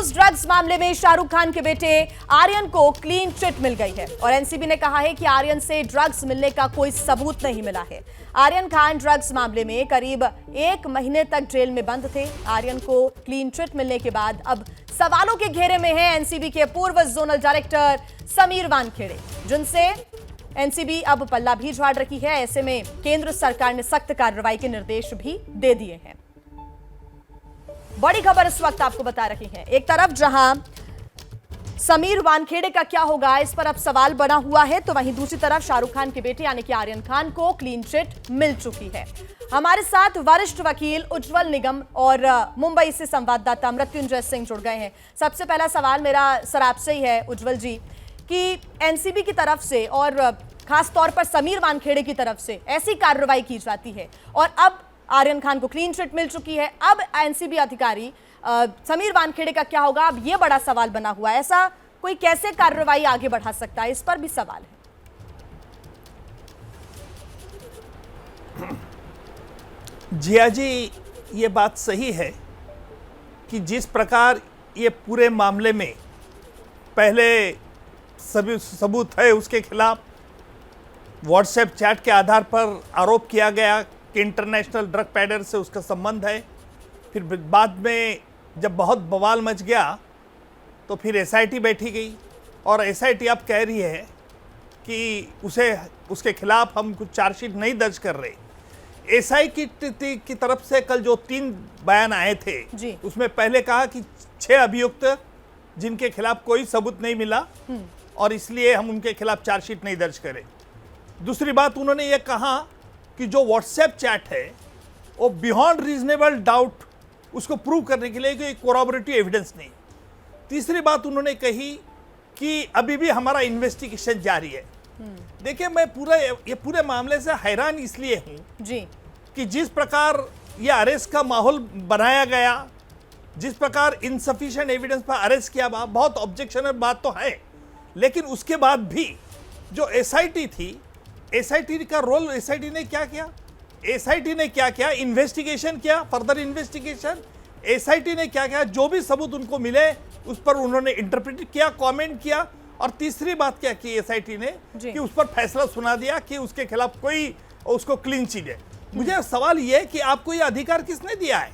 Use drugs मामले में शाहरुख खान के बेटे आर्यन को क्लीन चिट मिल गई है और एनसीबी ने कहा है कि आर्यन से ड्रग्स मिलने का कोई सबूत नहीं मिला है। आर्यन खान ड्रग्स मामले में करीब 1 महीने तक जेल में बंद थे। आर्यन को क्लीन चिट मिलने के बाद अब सवालों के घेरे में है एनसीबी के पूर्व जोनल डायरेक्टर समीर वानखेड़े, जिनसे एनसीबी अब पल्ला भी झाड़ रही है। ऐसे में केंद्र सरकार ने सख्त कार्रवाई के निर्देश भी दे दिए हैं। बड़ी खबर इस वक्त आपको बता रही है। एक तरफ जहां समीर वानखेड़े का क्या होगा इस पर अब सवाल बना हुआ है, तो वहीं दूसरी तरफ शाहरुख खान के बेटे यानी कि आर्यन खान को क्लीन चिट मिल चुकी है। हमारे साथ वरिष्ठ वकील उज्जवल निगम और मुंबई से संवाददाता मृत्युंजय सिंह जुड़ गए हैं। सबसे पहला सवाल मेरा सर आपसे ही है उज्जवल जी कि एनसीबी की तरफ से और खास तौर पर समीर वानखेड़े की तरफ से ऐसी कार्रवाई की जाती है और अब आर्यन खान को क्लीन चिट मिल चुकी है, अब एनसीबी अधिकारी समीर वानखेड़े का क्या होगा, अब यह बड़ा सवाल बना हुआ है। ऐसा कोई कैसे कार्रवाई आगे बढ़ा सकता है, इस पर भी सवाल है। जिया जी, ये बात सही है कि जिस प्रकार ये पूरे मामले में पहले सभी सबूत है उसके खिलाफ व्हाट्सएप चैट के आधार पर आरोप किया गया कि इंटरनेशनल ड्रग पैडर से उसका संबंध है। फिर बाद में जब बहुत बवाल मच गया तो फिर एसआईटी बैठी गई और एसआईटी अब कह रही है कि उसके खिलाफ हम कुछ चार्जशीट नहीं दर्ज कर रहे। एसआईटी की तरफ से कल जो 3 बयान आए थे उसमें पहले कहा कि 6 अभियुक्त जिनके खिलाफ कोई सबूत नहीं मिला और इसलिए हम उनके खिलाफ चार्जशीट नहीं दर्ज करें। दूसरी बात उन्होंने ये कहा कि जो व्हाट्सएप चैट है वो बियॉन्ड रीजनेबल डाउट उसको प्रूव करने के लिए कोई कोरॉबरेटिव एविडेंस नहीं। तीसरी बात उन्होंने कही कि अभी भी हमारा इन्वेस्टिगेशन जारी है। देखिए, मैं ये पूरे मामले से हैरान इसलिए हूं जी कि जिस प्रकार ये अरेस्ट का माहौल बनाया गया, जिस प्रकार इनसफिशिएंट एविडेंस पर अरेस्ट किया, बहुत ऑब्जेक्शनल बात तो है, लेकिन उसके बाद भी जो एसआईटी थी, एसआईटी का रोल, एसआईटी ने क्या किया? एसआईटी ने क्या किया? इन्वेस्टिगेशन किया, फर्दर इन्वेस्टिगेशन। एसआईटी ने क्या किया? जो भी सबूत उनको मिले उस पर उन्होंने इंटरप्रेट किया, कमेंट किया। और तीसरी बात क्या की एसआईटी ने कि उस पर फैसला सुना दिया कि उसके खिलाफ कोई उसको क्लीन चिट है। मुझे सवाल यह कि आपको यह अधिकार किसने दिया है?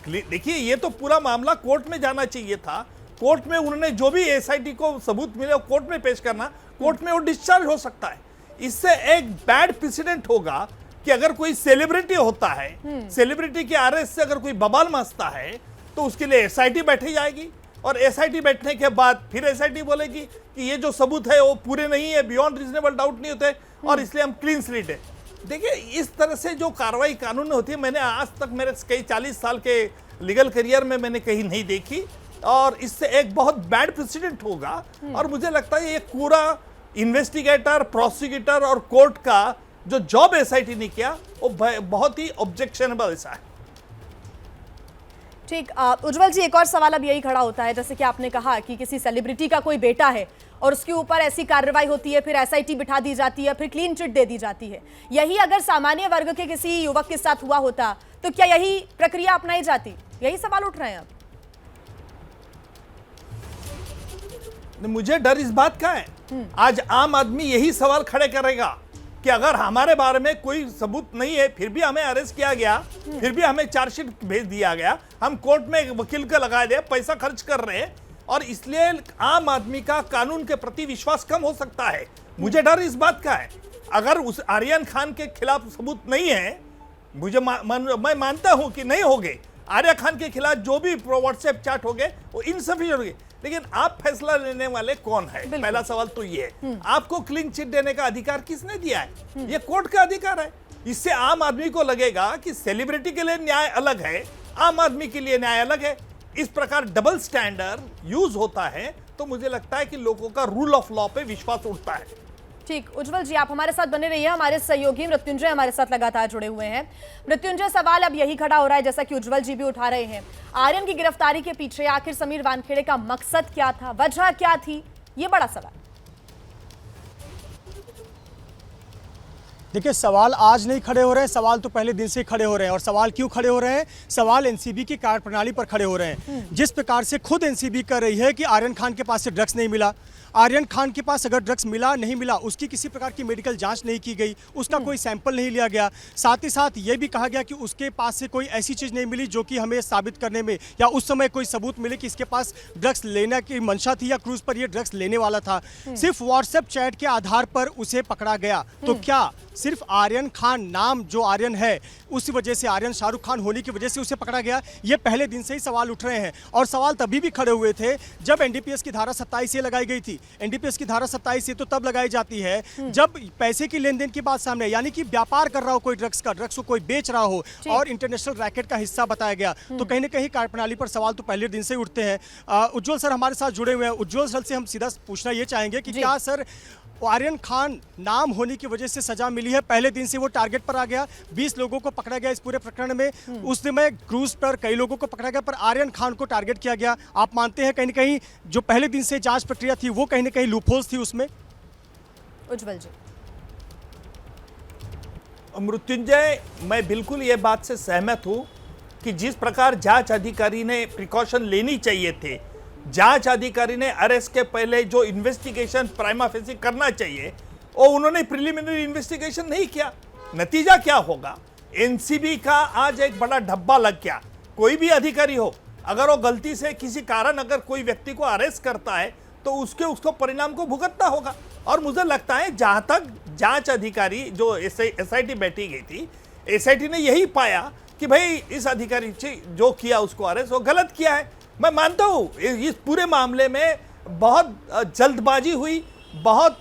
देखिए, ये तो पूरा मामला कोर्ट में जाना चाहिए था। कोर्ट में उन्होंने जो भी एसआईटी को सबूत मिले वो कोर्ट में पेश करना, कोर्ट में वो डिस्चार्ज हो सकता है। इससे एक बैड प्रेसिडेंट होगा कि अगर कोई सेलिब्रिटी होता है, सेलिब्रिटी के अरेस्ट से अगर कोई बवाल मचता है तो उसके लिए एसआईटी बैठी जाएगी और एसआईटी बैठने के बाद फिर एसआईटी बोलेगी कि ये जो सबूत है वो पूरे नहीं है, बियॉन्ड रीजनेबल डाउट नहीं होते और इसलिए हम क्लीन स्लेट है। देखिए, इस तरह से जो कार्रवाई कानून में होती है, मैंने आज तक मेरे कई 40 साल के लीगल करियर में मैंने कहीं नहीं देखी और इससे एक बहुत बैड प्रेसिडेंट होगा। और मुझे लगता है ये पूरा इन्वेस्टिगेटर, प्रोसिक्यूटर और कोर्ट का जो जॉब एसआईटी ने किया वो बहुत ही ऑब्जेक्शनेबल ऐसा है। ठीक, उज्जवल जी, एक और सवाल अब यही खड़ा होता है, जैसे कि आपने कहा कि किसी सेलिब्रिटी का कोई बेटा है और उसके ऊपर ऐसी कार्रवाई होती है, फिर एसआईटी बिठा दी जाती है, फिर क्लीन चिट दे दी जाती है। यही अगर सामान्य वर्ग के किसी युवक के साथ हुआ होता तो क्या यही प्रक्रिया अपनाई जाती? यही सवाल उठ रहे हैं अब। मुझे डर इस बात का है, आज आम आदमी यही सवाल खड़े करेगा कि अगर हमारे बारे में कोई सबूत नहीं है, फिर भी हमें अरेस्ट किया गया, फिर भी हमें चार्जशीट भेज दिया गया, हम कोर्ट में एक वकील को लगा दे, पैसा खर्च कर रहे हैं और इसलिए आम आदमी का कानून के प्रति विश्वास कम हो सकता है। मुझे डर इस बात का है, अगर उस आर्यन खान के खिलाफ सबूत नहीं है, मैं मानता हूं कि नहीं होंगे, आर्यन खान के खिलाफ जो भी व्हाट्सएप चैट हो गए वो इनसफिशिएंट हो गए, लेकिन आप फैसला लेने वाले कौन है? पहला सवाल तो ये है, आपको क्लीन चिट देने का अधिकार किसने दिया है? ये कोर्ट का अधिकार है। इससे आम आदमी को लगेगा कि सेलिब्रिटी के लिए न्याय अलग है, आम आदमी के लिए न्याय अलग है। इस प्रकार डबल स्टैंडर्ड यूज होता है तो मुझे लगता है कि लोगों का रूल ऑफ लॉ पे विश्वास उठता है। ठीक, उज्जवल जी, आप हमारे साथ बने रहिए। हमारे सहयोगी मृत्युंजय हमारे साथ लगातार जुड़े हुए हैं। मृत्युंजय, सवाल अब यही खड़ा हो रहा है जैसा कि उज्जवल जी भी उठा रहे हैं, आर्यन की गिरफ्तारी के पीछे आखिर समीर वानखेड़े का मकसद क्या था, वजह क्या थी? ये बड़ा सवाल। देखिए, सवाल आज नहीं खड़े हो रहे हैं, सवाल तो पहले दिन से खड़े हो रहे हैं। और सवाल क्यों खड़े हो रहे हैं? सवाल एनसीबी की कार्यप्रणाली पर खड़े हो रहे हैं। जिस प्रकार से खुद एनसीबी कर रही है कि आर्यन खान के पास से ड्रग्स नहीं मिला, आर्यन खान के पास अगर ड्रग्स मिला नहीं मिला, उसकी किसी प्रकार की मेडिकल जांच नहीं की गई, उसका कोई सैंपल नहीं लिया गया। साथ ही साथ ये भी कहा गया कि उसके पास से कोई ऐसी चीज़ नहीं मिली जो कि हमें साबित करने में या उस समय कोई सबूत मिले कि इसके पास ड्रग्स लेने की मंशा थी या क्रूज पर ये ड्रग्स लेने वाला था। सिर्फ व्हाट्सएप चैट के आधार पर उसे पकड़ा गया। तो क्या सिर्फ आर्यन खान, नाम जो आर्यन है उसी वजह से, आर्यन शाहरुख खान होने की वजह से उसे पकड़ा गया? ये पहले दिन से ही सवाल उठ रहे हैं। और सवाल तभी भी खड़े हुए थे जब एनडीपीएस की धारा 27 ये लगाई गई थी। एनडीपीएस की धारा 27 ये तो तब लगाई जाती है जब पैसे की लेन देन की बात सामने, यानी कि व्यापार कर रहा हो कोई ड्रग्स का, ड्रग्स को कोई बेच रहा हो और इंटरनेशनल रैकेट का हिस्सा बताया गया। तो कहीं ना कहीं कार्यप्रणाली पर सवाल तो पहले दिन से ही उठते हैं। उज्जवल सर हमारे साथ जुड़े हुए हैं। उज्जवल सर से हम सीधा पूछना ये चाहेंगे कि क्या सर आर्यन खान नाम होने की वजह से सजा मिली है? पहले दिन से वो टारगेट पर आ गया, 20 लोगों को पकड़ा गया इस पूरे प्रकरण में। उस समय क्रूज पर कई लोगों को पकड़ा गया, पर आर्यन खान को टारगेट किया गया। आप मानते हैं कहीं ना कहीं जो पहले दिन से जांच प्रक्रिया थी वो कहीं ना कहीं लूपहोल्स थी उसमें? उज्जवल जी। मृत्युंजय, मैं बिल्कुल ये बात से सहमत हूं कि जिस प्रकार जांच अधिकारी ने प्रिकॉशन लेनी चाहिए थे, जांच अधिकारी ने अरेस्ट के पहले जो इन्वेस्टिगेशन प्राइमा फेसी करना चाहिए वो उन्होंने प्रिलिमिनरी इन्वेस्टिगेशन नहीं किया। नतीजा क्या होगा? एनसीबी का आज एक बड़ा धब्बा लग गया। कोई भी अधिकारी हो, अगर वो गलती से किसी कारण अगर कोई व्यक्ति को अरेस्ट करता है तो उसको परिणाम को भुगतना होगा। और मुझे लगता है जहां तक जांच अधिकारी जो एसआईटी बैठी गई थी, एसआईटी ने यही पाया कि भाई इस अधिकारी जो किया उसको अरेस्ट वो गलत किया है। मैं मानता हूं इस पूरे मामले में बहुत जल्दबाजी हुई, बहुत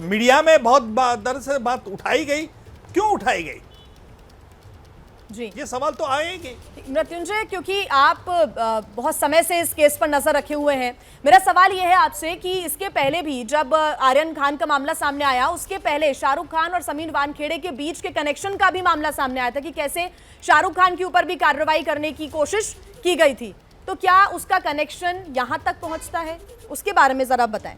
मीडिया में बहुत दर से बात उठाई गई। क्यों उठाई गई जी, ये सवाल तो आएंगे। मृत्युंजय, क्योंकि आप बहुत समय से इस केस पर नजर रखे हुए हैं, मेरा सवाल यह है आपसे कि इसके पहले भी जब आर्यन खान का मामला सामने आया, उसके पहले शाहरुख खान और समीर वानखेड़े के बीच के कनेक्शन का भी मामला सामने आया था कि कैसे शाहरुख खान के ऊपर भी कार्रवाई करने की कोशिश की गई थी। तो क्या उसका कनेक्शन यहां तक पहुंचता है? उसके बारे में जरा बताएं।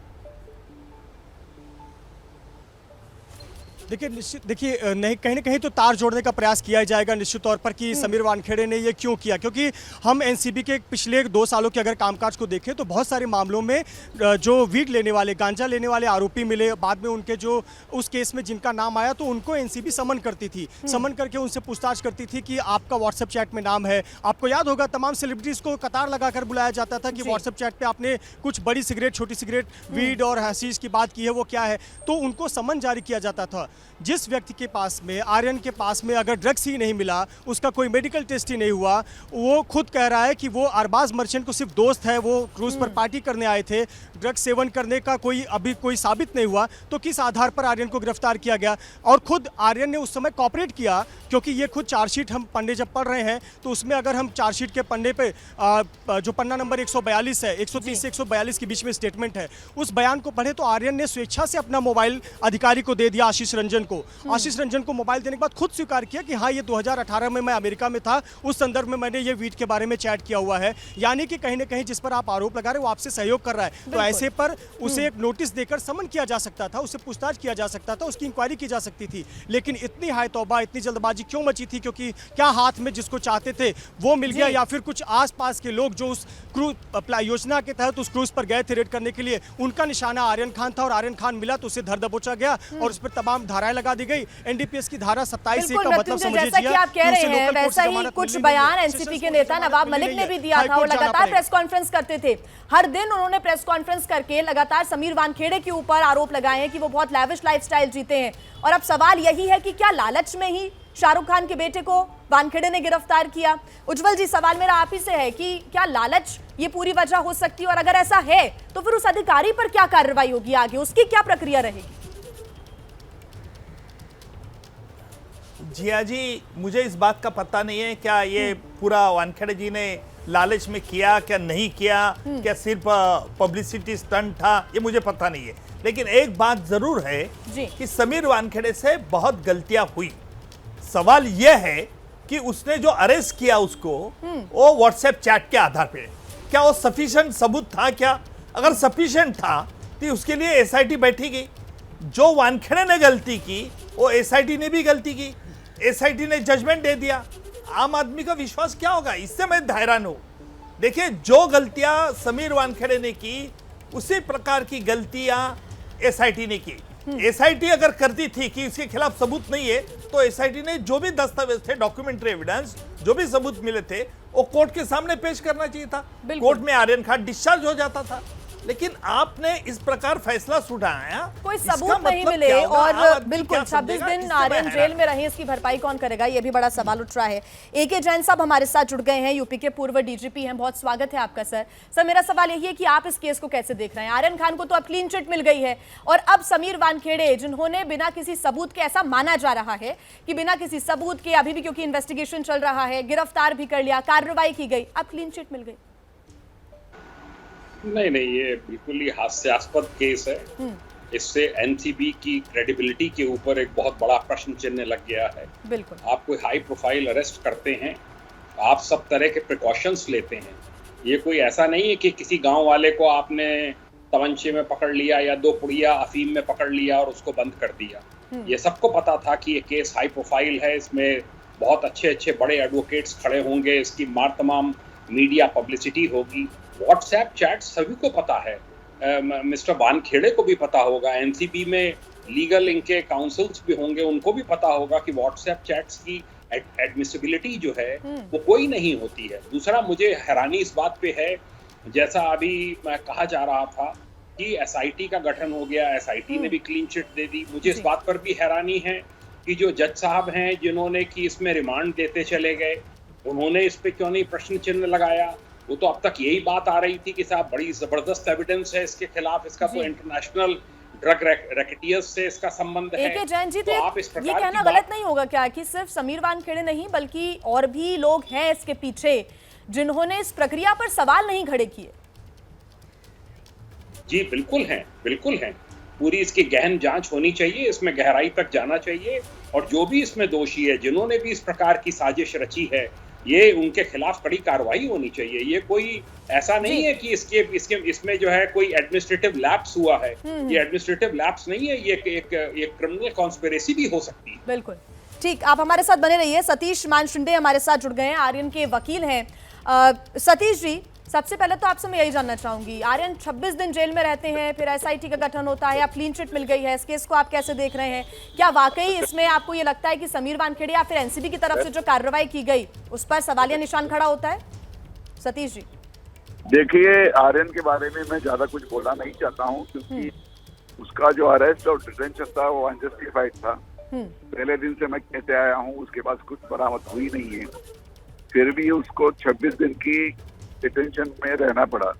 देखिए नहीं, कहीं ना कहीं तो तार जोड़ने का प्रयास किया जाएगा निश्चित तौर पर कि समीर वानखेड़े ने ये क्यों किया। क्योंकि हम एनसीबी के पिछले 2 सालों के अगर कामकाज को देखें तो बहुत सारे मामलों में जो वीड लेने वाले, गांजा लेने वाले आरोपी मिले, बाद में उनके जो उस केस में जिनका नाम आया तो उनको एनसीबी समन करती थी, समन करके उनसे पूछताछ करती थी कि आपका व्हाट्सएप चैट में नाम है। आपको याद होगा तमाम सेलिब्रिटीज को कतार लगाकर बुलाया जाता था कि व्हाट्सएप चैट पे आपने कुछ बड़ी सिगरेट, छोटी सिगरेट, वीड और हशीश की बात की है, वो क्या है? तो उनको समन जारी किया जाता था। जिस व्यक्ति के पास में, आर्यन के पास में अगर ड्रग्स ही नहीं मिला, उसका कोई मेडिकल टेस्ट ही नहीं हुआ, वो खुद कह रहा है कि वो अरबाज मर्चेंट को सिर्फ दोस्त है, वो क्रूज पर पार्टी करने आए थे, ड्रग्स सेवन करने का अभी कोई साबित नहीं हुआ, तो किस आधार पर आर्यन को गिरफ्तार किया गया? और खुद आर्यन ने उस समय कॉपरेट किया, क्योंकि ये खुद चार्जशीट हम पन्ने जब पढ़ रहे हैं तो उसमें अगर हम चार्जशीट के पन्ने पे जो पन्ना नंबर 142 है, 130 से 142 के बीच में स्टेटमेंट है, उस बयान को पढ़े तो आर्यन ने स्वेच्छा से अपना मोबाइल अधिकारी को दे दिया, आशीष रंजन को। आशीष रंजन को मोबाइल देने के बाद खुद स्वीकार किया कि हाँ, ये 2018 में मैं अमेरिका में था, उस संदर्भ में मैंने ये वीड के बारे में चैट किया हुआ है। यानी कि कहीं ना कहीं जिस पर आप आरोप लगा रहे हैं वो आपसे सहयोग कर रहा है। तो ऐसे पर उसे एक नोटिस देकर समन किया जा सकता था, उससे पूछताछ किया जा सकता था, उसकी इंक्वायरी की जा सकती थी। लेकिन इतनी हाय तौबा, इतनी जल्दबाजी क्यों मची थी? क्योंकि क्या हाथ में जिसको चाहते थे वो मिल गया, या फिर कुछ आसपास के लोग जो उस क्रूज योजना के तहत उस क्रूज पर गए थे रेड करने के लिए, उनका निशाना आर्यन खान था और आर्यन खान मिला तो उसे धर दबोचा गया और उस पर तमाम धाराएं लगा दी गई। एनडीपीएस की धारा 27 का मतलब समझिए, जैसा कि आप कह रहे हैं वैसा ही कुछ बयान एनसीपी के नेता नवाब मलिक ने भी दिया था और लगातार प्रेस कॉन्फ्रेंस करते थे। हर दिन उन्होंने प्रेस कॉन्फ्रेंस करके लगातार समीर वानखेड़े के ऊपर आरोप लगाए हैं कि वो बहुत लैविश लाइफस्टाइल जीते हैं। और अब सवाल यही है कि क्या लालच में ही शाहरुख खान के बेटे को वानखेड़े ने गिरफ्तार किया? उज्जवल जी, सवाल मेरा आप ही से है कि क्या लालच ये पूरी वजह हो सकती है, और अगर ऐसा है तो फिर उस अधिकारी पर क्या कार्रवाई होगी आगे, उसकी क्या प्रक्रिया रहेगी? जिया जी, मुझे इस बात का पता नहीं है क्या ये पूरा वानखेड़े जी ने लालच में किया, क्या नहीं किया, क्या सिर्फ पब्लिसिटी स्टंट था, ये मुझे पता नहीं है। लेकिन एक बात जरूर है कि समीर वानखेड़े से बहुत गलतियां हुई। सवाल यह है कि उसने जो अरेस्ट किया उसको वो व्हाट्सएप चैट के आधार पे, क्या वो सफिशिएंट सबूत था? क्या अगर सफिशिएंट था तो उसके लिए एसआईटी बैठी गई। जो वानखेड़े ने गलती की वो एसआईटी ने भी गलती की, एसआईटी ने जजमेंट दे दिया, आम आदमी का विश्वास क्या होगा? इससे मैं हैरान हूं। देखिए, जो गलतियां समीर वानखेड़े ने की उसी प्रकार की गलतियां एसआईटी ने की। एसआईटी अगर करती थी कि इसके खिलाफ सबूत नहीं है, तो एसआईटी ने जो भी दस्तावेज थे, डॉक्यूमेंट्री एविडेंस, जो भी सबूत मिले थे, वो कोर्ट के सामने पेश करना चाहिए था। कोर्ट में आर्यन खान डिस्चार्ज हो जाता था। लेकिन आपने इस प्रकार फैसला सुनाया, कोई सबूत नहीं मिले और बिल्कुल 26 दिन आर्यन जेल में रहे, इसकी भरपाई कौन करेगा, ये भी बड़ा सवाल उठ रहा है। एके जैन साहब हमारे साथ जुड़ गए हैं, यूपी के पूर्व डीजीपी हैं, बहुत स्वागत है आपका सर। सर, मेरा सवाल यही है कि आप इस केस को कैसे देख रहे हैं? आर्यन खान को तो अब क्लीन चिट मिल गई है और अब समीर वानखेड़े, जिन्होंने बिना किसी सबूत के, ऐसा माना जा रहा है कि बिना किसी सबूत के, अभी भी क्योंकि इन्वेस्टिगेशन चल रहा है, गिरफ्तार भी कर लिया, कार्रवाई की गई, अब क्लीन चिट मिल गई। नहीं, ये बिल्कुल ही हास्यास्पद केस है। इससे एनसीबी की क्रेडिबिलिटी के ऊपर एक बहुत बड़ा प्रश्न चिन्ह लग गया है। बिल्कुल। आप कोई हाई प्रोफाइल अरेस्ट करते हैं, आप सब तरह के प्रिकॉशंस लेते हैं। ये कोई ऐसा नहीं है कि किसी गांव वाले को आपने तमंचे में पकड़ लिया या 2 पुड़िया अफीम में पकड़ लिया और उसको बंद कर दिया। ये सबको पता था कि ये केस हाई प्रोफाइल है, इसमें बहुत अच्छे बड़े एडवोकेट्स खड़े होंगे, इसकी मार तमाम मीडिया पब्लिसिटी होगी। व्हाट्सएप चैट सभी को पता है, मिस्टर वानखेड़े को भी पता होगा, एनसीबी में लीगल इनके काउंसिल्स भी होंगे, उनको भी पता होगा कि व्हाट्सएप चैट्स की एडमिसिबिलिटी जो है वो कोई नहीं होती है। दूसरा, मुझे हैरानी इस बात पे है, जैसा अभी कहा जा रहा था कि एसआईटी का गठन हो गया, एसआईटी ने भी क्लीन चिट दे दी। मुझे इस बात पर भी हैरानी है कि जो जज साहब हैं जिन्होंने कि इसमें रिमांड देते चले गए, उन्होंने इस पे क्यों नहीं प्रश्न चिन्ह लगाया? वो तो अब तक यही बात आ रही थी कि साहब बड़ी जबरदस्त एविडेंस है इसके खिलाफ, इसका तो इंटरनेशनल ड्रग रैकेटियर्स से इसका संबंध है। एके जैन जी, तो आप इस प्रकार ये कहना गलत नहीं होगा क्या कि सिर्फ समीर वानखेड़े नहीं बल्कि और भी लोग हैं इसके पीछे जिन्होंने इस प्रक्रिया पर सवाल नहीं खड़े किए? जी बिल्कुल हैं। पूरी इसकी गहन जांच होनी चाहिए, इसमें गहराई तक जाना चाहिए, और जो भी इसमें दोषी है, जिन्होंने भी इस प्रकार की साजिश रची है, ये उनके खिलाफ कड़ी कार्रवाई होनी चाहिए। ये कोई ऐसा नहीं है कि इसमें जो है कोई एडमिनिस्ट्रेटिव लैप्स हुआ है। ये एडमिनिस्ट्रेटिव लैप्स नहीं है, ये एक क्रिमिनल कॉन्स्पिरेसी भी हो सकती है। बिल्कुल ठीक, आप हमारे साथ बने रहिए। सतीश मानशिंदे हमारे साथ जुड़ गए हैं, आर्यन के वकील हैं। सतीश जी, सबसे पहले तो आपसे मैं यही जानना चाहूंगी, आर्यन 26 दिन जेल में रहते हैं, फिर एसआईटी का गठन होता है, अब क्लीन चिट मिल गई है, इस केस को आप कैसे देख रहे हैं? क्या वाकई इसमें आपको ये लगता है कि समीर वानखेड़े या फिर एनसीबी की तरफ से जो कार्रवाई की गई उस पर सवालिया निशान खड़ा होता है? सतीश जी। देखिए, आर्यन के बारे में मैं ज्यादा कुछ बोलना नहीं चाहता हूँ, क्योंकि उसका जो अरेस्ट और डिटेंशन था वो अनजस्टिफाइड था। पहले दिन से मैं कहते आया हूँ, उसके पास कुछ बरामद हुई नहीं है, फिर भी उसको 26 दिन की डिटेंशन में रहना पड़ा।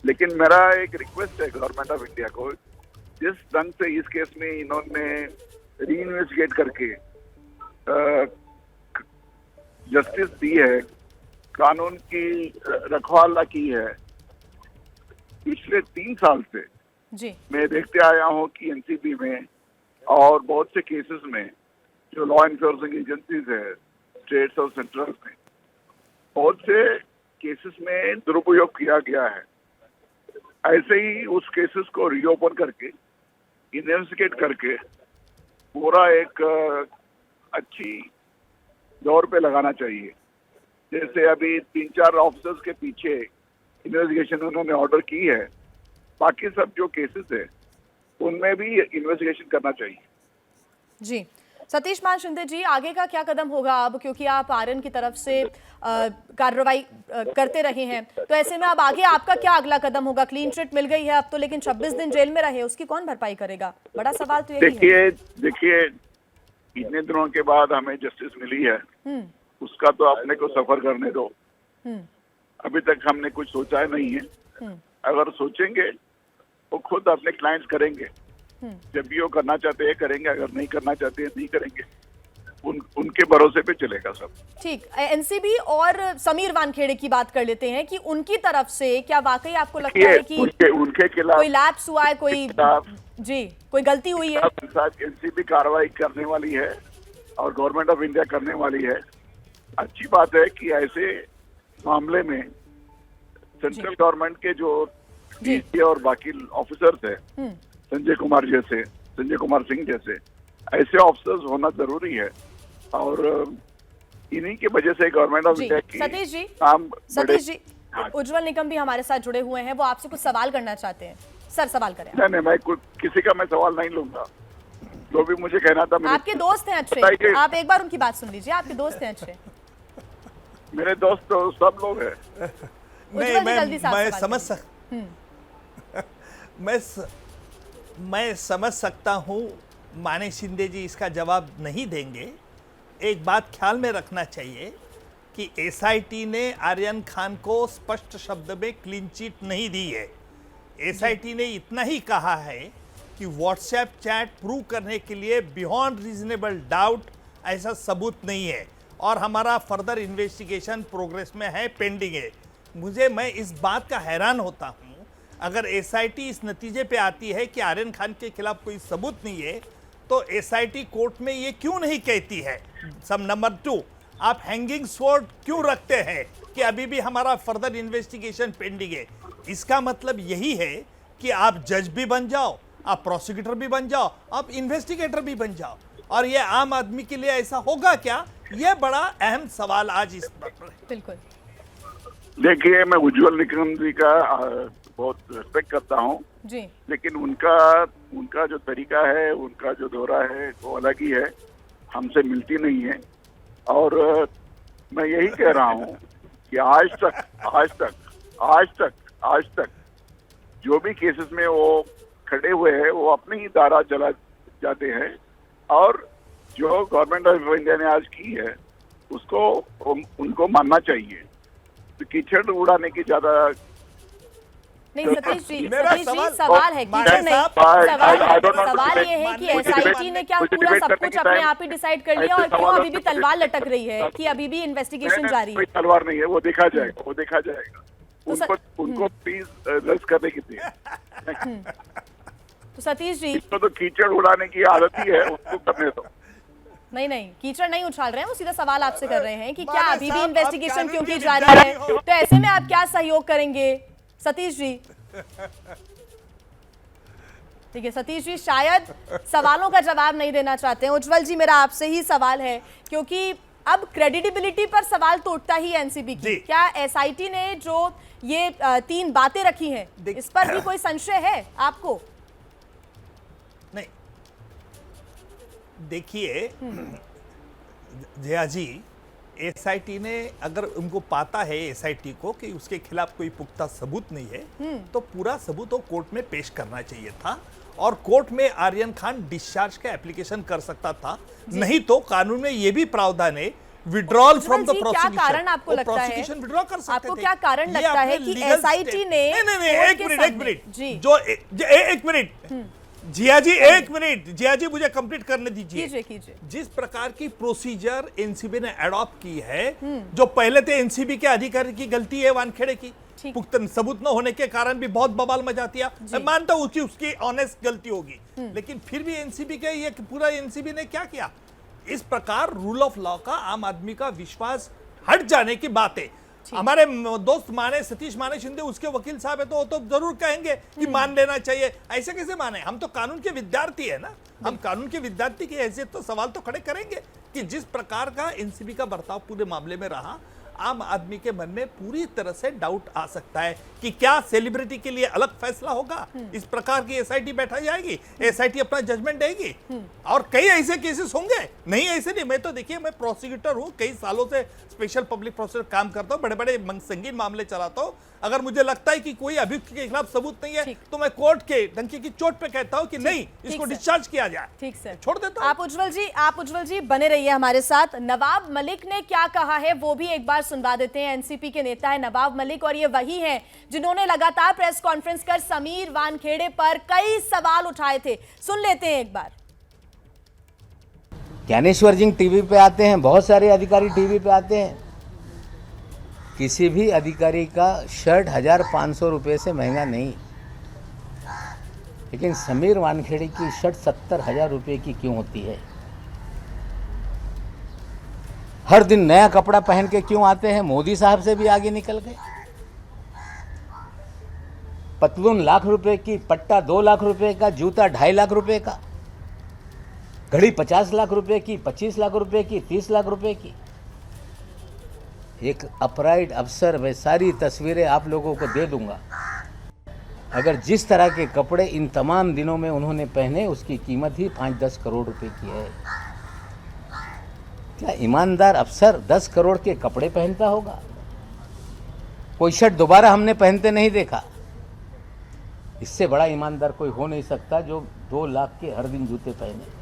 लेकिन मेरा एक रिक्वेस्ट है गवर्नमेंट ऑफ इंडिया को, जिस ढंग से इस केस में इन्होंने री इन्वेस्टिगेट करके जस्टिस दी है, कानून की रखवाला की है, पिछले 3 साल से जी मैं देखते आया हूँ कि एनसीबी में और बहुत से केसेस में जो लॉ एनफोर्सिंग एजेंसीज है स्टेट्स और सेंट्रल में, बहुत से केसेस में दुरुपयोग किया गया है। ऐसे ही उस केसेस को रीओपन करके इन्वेस्टिगेट करके पूरा एक अच्छी दौर पे लगाना चाहिए। जैसे अभी 3-4 ऑफिसर्स के पीछे इन्वेस्टिगेशन उन्होंने ऑर्डर की है, बाकी सब जो केसेस है उनमें भी इन्वेस्टिगेशन करना चाहिए। जी, सतीश मानशिंदे जी, आगे का क्या कदम होगा अब, क्योंकि आप आर्यन की तरफ से कार्रवाई करते रहे हैं, तो ऐसे में अब आगे आपका क्या अगला कदम होगा? क्लीन चिट मिल गई है अब तो, लेकिन 26 दिन जेल में रहे, उसकी कौन भरपाई करेगा? बड़ा सवाल तो यही है। देखिए, इतने दिनों के बाद हमें जस्टिस मिली है, उसका तो अपने को सफर करने दो। अभी तक हमने कुछ सोचा नहीं है, अगर सोचेंगे वो खुद अपने क्लाइंट्स करेंगे। जब भी वो करना चाहते हैं करेंगे, अगर नहीं करना चाहते हैं नहीं करेंगे। उनके भरोसे पे चलेगा सब। ठीक, एनसीबी और समीर वानखेड़े की बात कर लेते हैं कि उनकी तरफ से क्या वाकई आपको लगता है कि उनके खिलाफ कोई लैप्स हुआ है, कोई गलती हुई है? एनसीबी कार्रवाई करने वाली है और गवर्नमेंट ऑफ इंडिया करने वाली है। अच्छी बात है कि ऐसे मामले में सेंट्रल गवर्नमेंट के जो डीजी और बाकी ऑफिसर्स है, संजय कुमार सिंह जैसे, ऐसे ऑफिसर्स होना जरूरी है और इन्हीं की वजह से गवर्नमेंट ऑफ जी इंडिया की सतीश जी, काम सतीश जी, हाँ। उज्जवल निकम भी हमारे साथ जुड़े हुए हैं, वो आपसे कुछ सवाल करना चाहते हैं। सर सवाल करें। नहीं, मैं किसी का मैं सवाल नहीं लूंगा, जो भी मुझे कहना था आपके दोस्त हैं अच्छे, बताइए। आप एक बार उनकी बात सुन लीजिए, आपके दोस्त हैं अच्छे। मेरे दोस्त तो सब लोग हैं। नहीं, मैं समझ मैं समझ सकता हूँ माने शिंदे जी इसका जवाब नहीं देंगे। एक बात ख्याल में रखना चाहिए कि एसआईटी ने आर्यन खान को स्पष्ट शब्द में क्लीन चिट नहीं दी है। एसआईटी ने इतना ही कहा है कि व्हाट्सएप चैट प्रूव करने के लिए बियॉन्ड रीजनेबल डाउट ऐसा सबूत नहीं है और हमारा फर्दर इन्वेस्टिगेशन प्रोग्रेस में है, पेंडिंग है। मैं इस बात का हैरान होता हूं, अगर एसआईटी इस नतीजे पे आती है कि आर्यन खान के खिलाफ कोई सबूत नहीं है तो एसआईटी कोर्ट में ये क्यों नहीं कहती है। सब नंबर 2, आप हैंगिंग स्वॉर्ड क्यों रखते हैं कि अभी भी हमारा फर्दर इन्वेस्टिगेशन पेंडिंग है। इसका मतलब यही है कि आप जज भी बन जाओ, आप प्रोसिक्यूटर भी बन जाओ, आप इन्वेस्टिगेटर भी बन जाओ, और ये आम आदमी के लिए ऐसा होगा क्या, ये बड़ा अहम सवाल आज इस पर है। बिल्कुल। देखिए, मैं उज्जवल निकम जी का बहुत रिस्पेक्ट करता हूँ जी, लेकिन उनका जो तरीका है, उनका जो दौरा है वो अलग ही है, हमसे मिलती नहीं है। और मैं यही कह रहा हूँ कि आज तक जो भी केसेस में वो खड़े हुए हैं वो अपनी ही धारा चला जाते हैं और जो गवर्नमेंट ऑफ इंडिया ने आज की है उसको उनको मानना चाहिए। तो कीचड़ उड़ाने की ज्यादा नहीं सतीश जी, मेरा सवाल है कीचड़ नहीं, सवाल ये है कि एसआईटी ने क्या पूरा सब कुछ अपने आप ही डिसाइड कर लिया और क्यों अभी भी तलवार लटक रही है कि अभी भी इन्वेस्टिगेशन जारी है। कोई तलवार नहीं है, वो देखा जाएगा। उनको प्लीज रेस्ट करने की थी। तो सतीश जी, तो कीचड़ उड़ाने की आदत ही है, उसको करने दो। नहीं कीचड़ नहीं उछाल रहे हैं, वो सीधा सवाल आपसे कर रहे हैं कि क्या माने अभी भी साहब, इन्वेस्टिगेशन आप क्योंकि कानून की जारी विद्यार्थी है, हो। तो ऐसे में आप क्या सहयोग करेंगे सतीश जी? ठीक है सतीश जी शायद सवालों का जवाब नहीं देना चाहते हैं। उज्जवल जी, मेरा आपसे ही सवाल है क्योंकि अब क्रेडिबिलिटी पर सवाल तो उठता ही एनसीबी की। क्या एसआईटी ने जो ये 3 बातें रखी हैं इस पर भी कोई संशय है आपको? नहीं, देखिए जया जी, एसआईटी ने अगर उनको पाता है एसआईटी को कि उसके खिलाफ कोई पुख्ता सबूत नहीं है तो पूरा सबूत वो कोर्ट में पेश करना चाहिए था और कोर्ट में आर्यन खान डिस्चार्ज का एप्लीकेशन कर सकता था। नहीं तो कानून में ये भी प्रावधान है विड्रॉल फ्रॉम द प्रोसिक्यूशन। क्या कारण आपको लगता है, विड्रॉ कर सकते आपको थे। क्या कारण लगता है कि एसआईटी ने नहीं, एक मिनट जी जो एक मिनट जिया जी, एक मिनट जिया जी, मुझे कंप्लीट करने दीजिए। कीजिए। जिस प्रकार की प्रोसीजर एनसीबी ने अडॉप्ट की है, जो पहले थे एनसीबी के अधिकारी की गलती है वानखेड़े की, पुख्ता सबूत न होने के कारण भी बहुत बवाल मचा दिया। मैं मानता हूं कि उसकी ऑनेस्ट गलती होगी, लेकिन फिर भी एनसीबी के ये पूरा एनसीबी ने क्या किया, इस प्रकार रूल ऑफ लॉ का आम आदमी का विश्वास हट जाने की बात है। हमारे दोस्त माने सतीश माने शिंदे उसके वकील साहब है तो वो तो जरूर कहेंगे कि मान लेना चाहिए। ऐसे कैसे माने, हम तो कानून के विद्यार्थी है ना, हम कानून के विद्यार्थी की हैसियत तो सवाल तो खड़े करेंगे कि जिस प्रकार का एनसीबी का बर्ताव पूरे मामले में रहा, आम आदमी के मन में पूरी तरह से डाउट आ सकता है कि क्या सेलिब्रिटी के लिए अलग फैसला होगा, इस प्रकार की एसआईटी बैठा जाएगी, एसआईटी अपना जजमेंट देगी और कई ऐसे केसेस होंगे। नहीं ऐसे नहीं, मैं तो देखिए मैं प्रोसिक्यूटर हूं, कई सालों से स्पेशल पब्लिक प्रोसिक्यूटर काम करता हूं, बड़े बड़े संगीन मामले चलाता हूं। अगर मुझे लगता है कि कोई अभियुक्त के खिलाफ सबूत नहीं है तो मैं कोर्ट के डंके की चोट पे कहता हूं कि नहीं, इसको डिस्चार्ज किया जाए। ठीक सर, छोड़ देता हूं। आप उज्जवल जी बने रहिए हमारे साथ। नवाब मलिक ने क्या कहा है वो भी एक बार सुनवा देते हैं। एनसीपी के नेता है नवाब मलिक और ये वही हैं जिन्होंने लगातार प्रेस कॉन्फ्रेंस कर समीर वानखेड़े पर कई सवाल उठाए थे। सुन लेते हैं एक बार। ज्ञानेश्वर जी टीवी पे आते हैं, बहुत सारे अधिकारी टीवी पे आते हैं, किसी भी अधिकारी का शर्ट 1500 रुपये से महंगा नहीं, लेकिन समीर वानखेड़े की शर्ट 70,000 रुपये की क्यों होती है? हर दिन नया कपड़ा पहन के क्यों आते हैं? मोदी साहब से भी आगे निकल गए। पतलून 1 लाख रुपए की, पट्टा 2 लाख रुपए का, जूता 2.5 लाख रुपए का, घड़ी 50 लाख रुपए की, 25 लाख रुपए की, 30 लाख रुपए की। एक अपराइट अफसर, मैं सारी तस्वीरें आप लोगों को दे दूंगा। अगर जिस तरह के कपड़े इन तमाम दिनों में उन्होंने पहने, उसकी कीमत ही 5-10 करोड़ रुपए की है। क्या ईमानदार अफसर 10 करोड़ के कपड़े पहनता होगा? कोई शर्ट दोबारा हमने पहनते नहीं देखा। इससे बड़ा ईमानदार कोई हो नहीं सकता जो 2 लाख के हर दिन जूते पहने।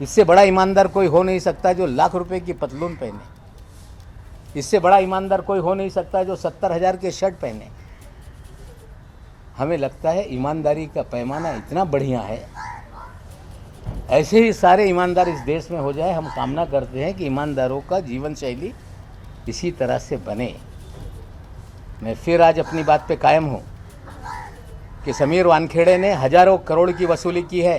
इससे बड़ा ईमानदार कोई हो नहीं सकता जो लाख रुपए की पतलून पहने। इससे बड़ा ईमानदार कोई हो नहीं सकता जो 70,000 के शर्ट पहने। हमें लगता है ईमानदारी का पैमाना इतना बढ़िया है। ऐसे ही सारे ईमानदार इस देश में हो जाए। हम कामना करते हैं कि ईमानदारों का जीवन शैली इसी तरह से बने। मैं फिर आज अपनी बात पे कायम हूँ कि समीर वानखेड़े ने हजारों करोड़ की वसूली की है।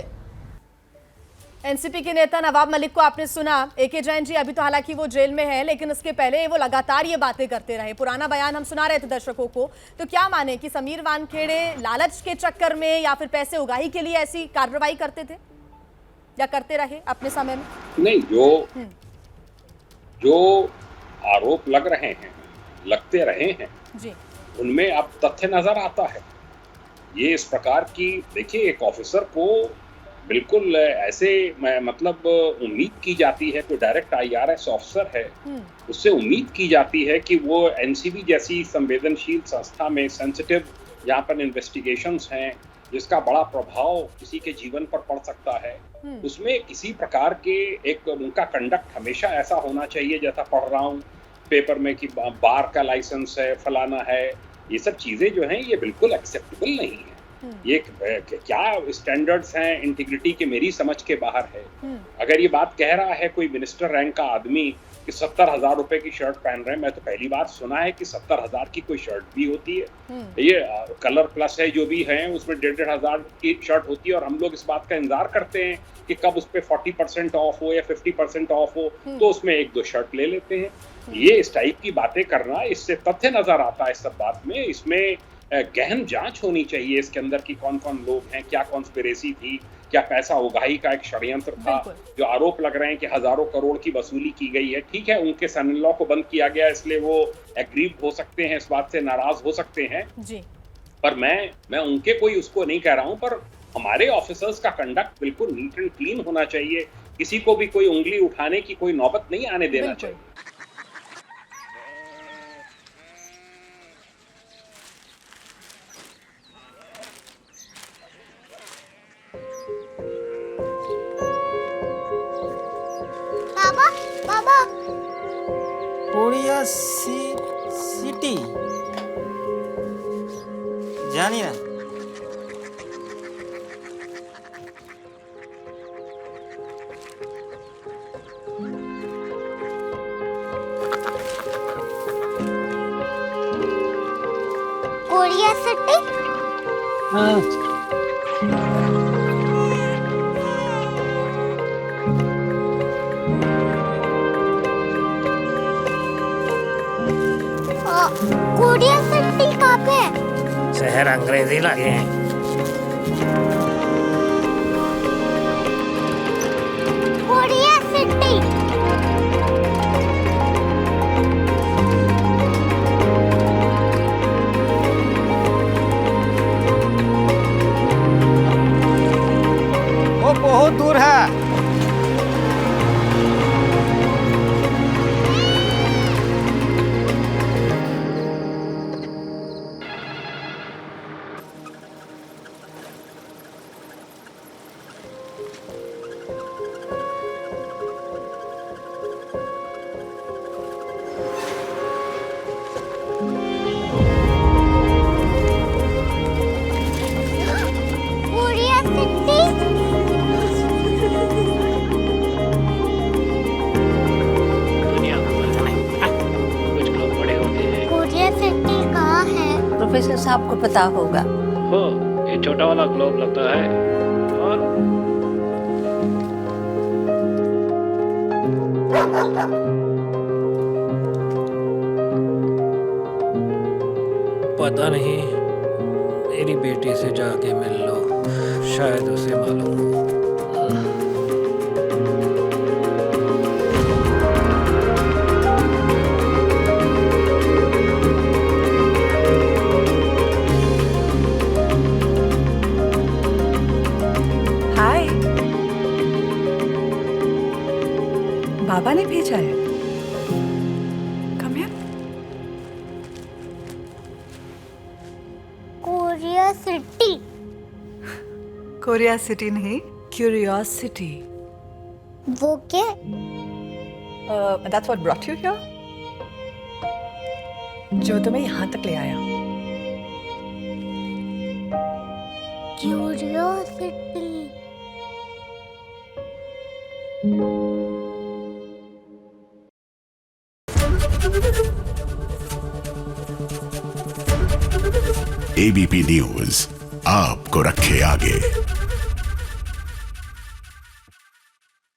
एनसीपी के नेता नवाब मलिक को आपने सुना। एके जैन जी अभी तो हालांकि वो जेल में है, लेकिन उसके पहले वो लगातार ये बातें करते रहे। पुराना बयान हम सुना रहे थे दर्शकों को। तो क्या माने कि समीर वानखेड़े लालच के चक्कर में या फिर पैसे उगाही के लिए ऐसी कार्रवाई करते थे या करते रहे अपने समय में? नहीं, जो आरोप लग रहे हैं, लगते रहे हैं जी, उनमें अब तथ्य नजर आता है। ये इस प्रकार की, देखिए, एक ऑफिसर को बिल्कुल ऐसे मतलब उम्मीद की जाती है, कोई डायरेक्ट IRS ऑफिसर है, उससे उम्मीद की जाती है कि वो NCB जैसी संवेदनशील संस्था में, सेंसिटिव जहाँ पर इन्वेस्टिगेशंस हैं, जिसका बड़ा प्रभाव किसी के जीवन पर पड़ सकता है, उसमें किसी प्रकार के एक उनका कंडक्ट हमेशा ऐसा होना चाहिए, जैसा पढ़ रहा हूँ पेपर में कि बार का लाइसेंस है, फलाना है। ये सब चीजें जो हैं ये बिल्कुल एक्सेप्टेबल नहीं है। ये क्या स्टैंडर्ड्स हैं इंटीग्रिटी के, मेरी समझ के बाहर है। अगर ये बात कह रहा है कोई मिनिस्टर रैंक का आदमी कि 70,000 रुपए की शर्ट पहन रहे हैं, मैं तो पहली बार सुना है कि 70,000 की कोई शर्ट भी होती है। ये कलर प्लस है जो भी है, उसमें 1,500 की शर्ट होती है और हम लोग इस बात का इंतजार करते हैं कि कब उस पर 40% ऑफ हो या 50% ऑफ हो, तो उसमें 1-2 शर्ट ले लेते हैं। ये इस टाइप की बातें करना, इससे तथ्य नजर आता है इस सब बात में। इसमें गहन जांच होनी चाहिए इसके अंदर की कौन कौन लोग हैं, क्या कॉन्स्पिरेसी थी, क्या पैसा उगाही का एक षड्यंत्र था। जो आरोप लग रहे हैं कि हजारों करोड़ की वसूली की गई है, ठीक है, उनके सन इन लॉ को बंद किया गया इसलिए वो एग्रीव हो सकते हैं, इस बात से नाराज हो सकते हैं जी। पर मैं उनके कोई उसको नहीं कह रहा हूं, पर हमारे ऑफिसर्स का कंडक्ट बिल्कुल नीट एंड क्लीन होना चाहिए। किसी को भी कोई उंगली उठाने की कोई नौबत नहीं आने देना चाहिए। बाबा बाबा, कोरिया सिटी जानी ना? Korea city? कोरिया सिटी कहाँ पे है? शहर अंग्रेजी लगे हैं। Korea city. वो बहुत दूर है। Korea city. कुछ लोग बड़े होते हैं। कोरिया सिटी कहाँ है? प्रोफेसर साहब को पता होगा। हो, ये छोटा वाला ग्लोब लगता है। और पता नहीं, मेरी बेटी से जाके मिल लो, शायद उसे मालूम हो। हाय। बाबा ने भेजा है। Come here. Korea city. Korea city नहीं, क्यूरियोसिटी। वो क्या? That's what brought you here? जो तुम्हें यहाँ तक ले आया। क्यूरियोसिटी। एबीपी न्यूज आपको रखे आगे।